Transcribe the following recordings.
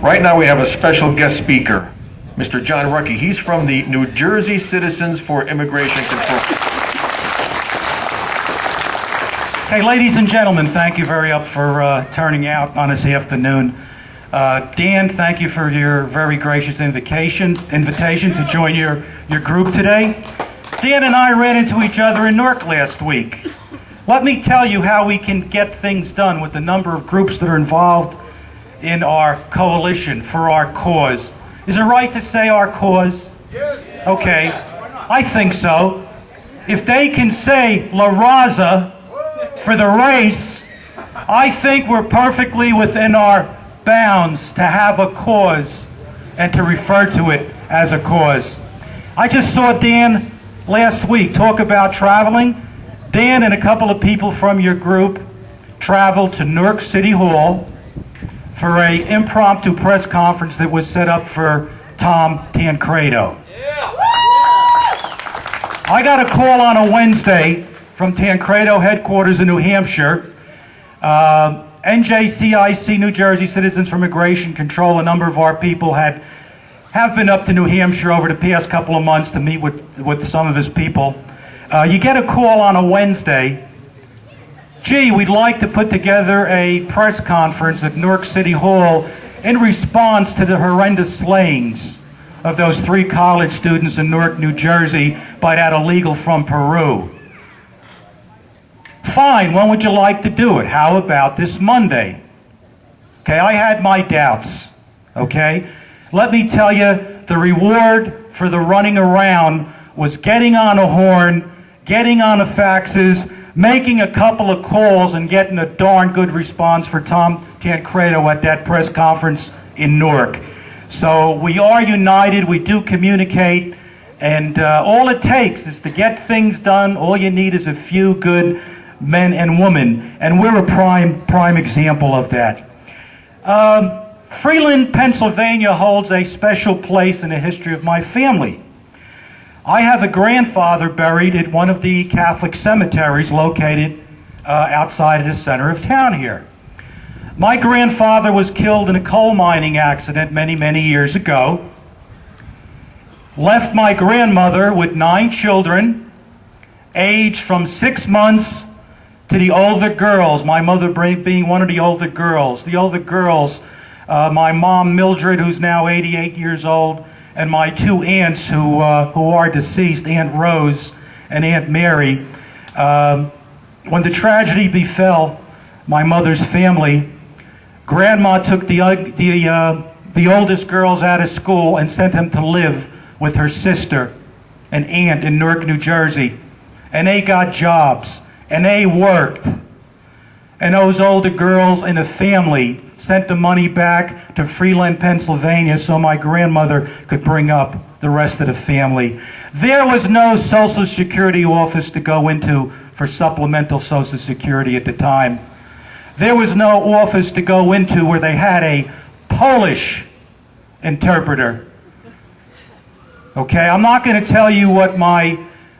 Right now we have a special guest speaker, Mr. John Rucki. He's from the New Jersey Citizens for Immigration Control. Hey, ladies and gentlemen, thank you very much for turning out on this afternoon. Dan, thank you for your very gracious invitation to join your group today. Dan and I ran into each other in Newark last week. Let me tell you how we can get things done with the number of groups that are involved in our coalition for our cause. Is it right to say our cause? Yes. Okay, I think so. If they can say La Raza for the race, I think we're perfectly within our bounds to have a cause and to refer to it as a cause. I just saw Dan last week talk about traveling. Dan and a couple of people from your group traveled to Newark City Hall for an impromptu press conference that was set up for Tom Tancredo. I got a call on a Wednesday from Tancredo headquarters in New Hampshire. NJCIC, New Jersey Citizens for Immigration Control, a number of our people have been up to New Hampshire over the past couple of months to meet with some of his people. You get a call on a Wednesday. Gee, we'd like to put together a press conference at Newark City Hall in response to the horrendous slayings of those 3 college students in Newark, New Jersey by that illegal from Peru. Fine, when would you like to do it? How about this Monday? Okay, I had my doubts, okay? Let me tell you, the reward for the running around was getting on a horn, getting on the faxes, making a couple of calls, and getting a darn good response for Tom Tancredo at that press conference in Newark. So we are united, we do communicate, and all it takes is to get things done. All you need is a few good men and women, and we're a prime example of that. Freeland, Pennsylvania holds a special place in the history of my family. I have a grandfather buried at one of the Catholic cemeteries located outside of the center of town here. My grandfather was killed in a coal mining accident many years ago. Left my grandmother with 9 children, aged from 6 months to the older girls, my mother being one of the older girls. The older girls, my mom Mildred, who's now 88 years old, and my 2 aunts who are deceased, Aunt Rose and Aunt Mary. When the tragedy befell my mother's family, Grandma took the oldest girls out of school and sent them to live with her sister and aunt in Newark, New Jersey. And they got jobs, and they worked. And those older girls in the family sent the money back to Freeland, Pennsylvania, so my grandmother could bring up the rest of the family. There was no Social Security office to go into for supplemental Social Security at the time. There was no office to go into where they had a Polish interpreter. Okay, I'm not going to tell you what my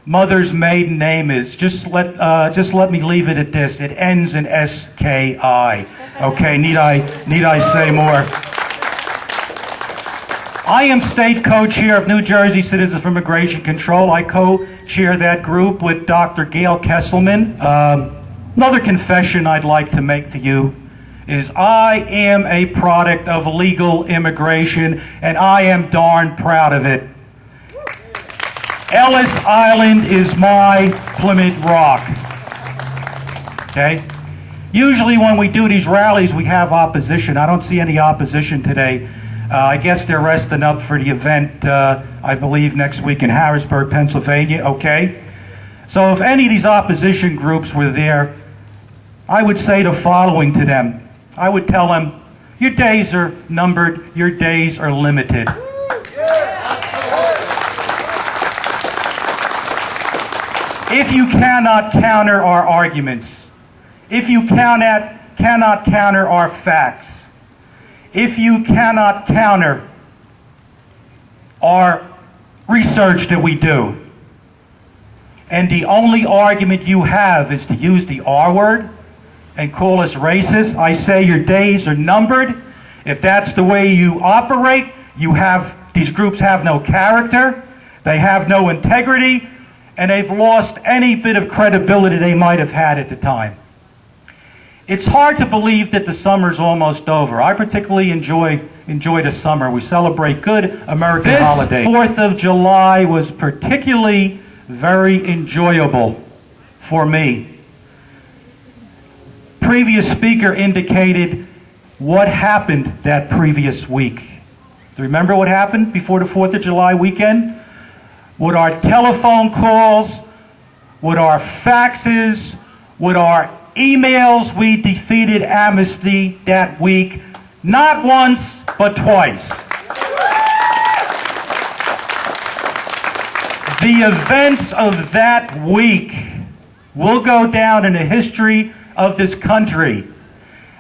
mother's maiden name is. Just let me leave it at this. It ends in S-K-I. Okay, need I say more? I am state co-chair of New Jersey Citizens for Immigration Control. I co-chair that group with Dr. Gail Kesselman. Another confession I'd like to make to you is I am a product of legal immigration, and I am darn proud of it. Ellis Island is my Plymouth Rock. Okay? Usually when we do these rallies, we have opposition. I don't see any opposition today. I guess they're resting up for the event, I believe, next week in Harrisburg, Pennsylvania. Okay? So if any of these opposition groups were there, I would say the following to them. I would tell them, your days are numbered, your days are limited. If you cannot counter our arguments, if you cannot counter our facts, if you cannot counter our research that we do, and the only argument you have is to use the R word and call us racist, I say your days are numbered. If that's the way you operate, these groups have no character, they have no integrity, and they've lost any bit of credibility they might have had at the time. It's hard to believe that the summer's almost over. I particularly enjoy the summer. We celebrate good American holidays. This 4th of July was particularly very enjoyable for me. Previous speaker indicated what happened that previous week. Do you remember what happened before the 4th of July weekend? With our telephone calls, with our faxes, with our emails, we defeated amnesty that week, not once, but twice. The events of that week will go down in the history of this country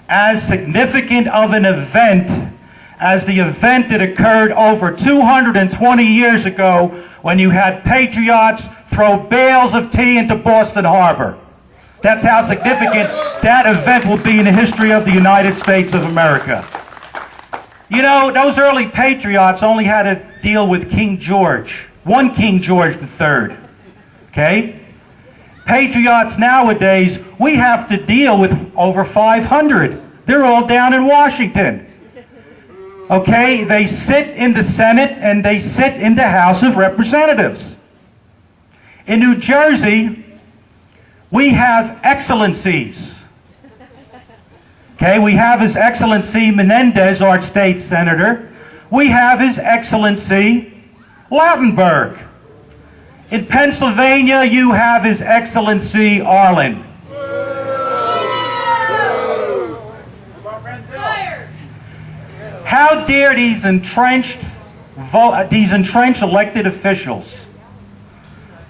as significant of an event as the event that occurred over 220 years ago when you had patriots throw bales of tea into Boston Harbor. That's how significant that event will be in the history of the United States of America. You know, those early patriots only had to deal with King George, one King George III. Okay? Patriots nowadays, we have to deal with over 500. They're all down in Washington. Okay? They sit in the Senate and they sit in the House of Representatives. In New Jersey, we have excellencies. Okay, we have His Excellency Menendez, our state senator. We have His Excellency Lautenberg. In Pennsylvania, you have His Excellency Arlen. How dare these entrenched elected officials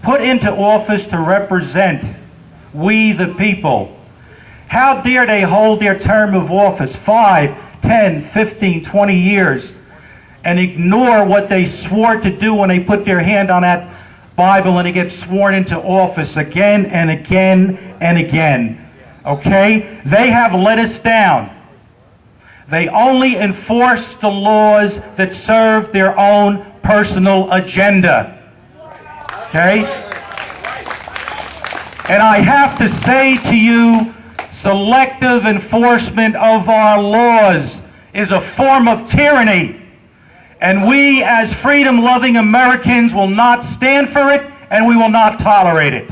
put into office to represent we the people? How dare they hold their term of office 5, 10, 15, 20 years and ignore what they swore to do when they put their hand on that Bible and they get sworn into office again and again and again? Okay? They have let us down. They only enforce the laws that serve their own personal agenda. Okay? And I have to say to you, selective enforcement of our laws is a form of tyranny. And we, as freedom-loving Americans, will not stand for it, and we will not tolerate it.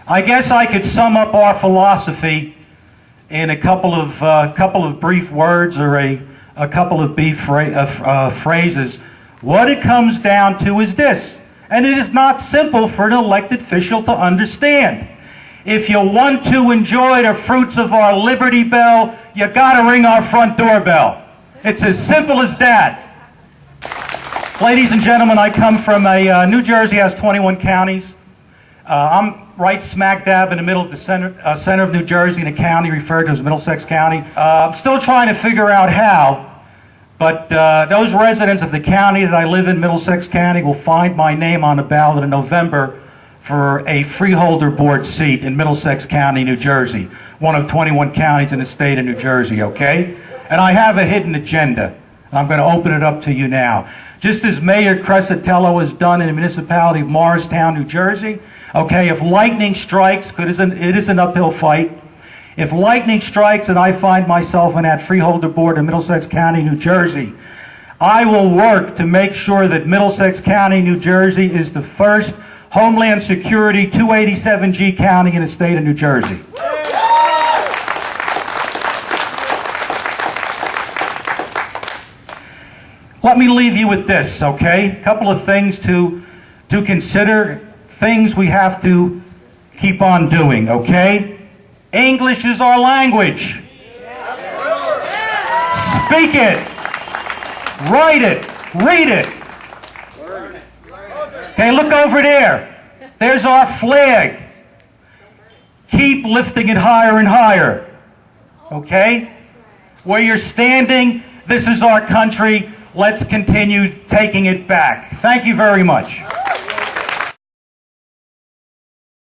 I guess I could sum up our philosophy in a couple of brief words or a couple of brief phrases. What it comes down to is this, and it is not simple for an elected official to understand. If you want to enjoy the fruits of our Liberty Bell, you got to ring our front doorbell. It's as simple as that. Ladies and gentlemen, I come from New Jersey has 21 counties. I'm right smack dab in the middle of the center of New Jersey in a county referred to as Middlesex County. I'm still trying to figure out how, but those residents of the county that I live in, Middlesex County, will find my name on the ballot in November for a freeholder board seat in Middlesex County, New Jersey, one of 21 counties in the state of New Jersey, okay? And I have a hidden agenda, and I'm going to open it up to you now. Just as Mayor Crescitello has done in the municipality of Morristown, New Jersey, okay, if lightning strikes, because it is an uphill fight, if lightning strikes and I find myself in that freeholder board in Middlesex County, New Jersey, I will work to make sure that Middlesex County, New Jersey is the first Homeland Security 287G county in the state of New Jersey. Let me leave you with this, okay? A couple of things to consider, things we have to keep on doing, okay? English is our language. Speak it, write it, read it. Okay, look over there. There's our flag. Keep lifting it higher and higher. Okay? Where you're standing, this is our country. Let's continue taking it back. Thank you very much.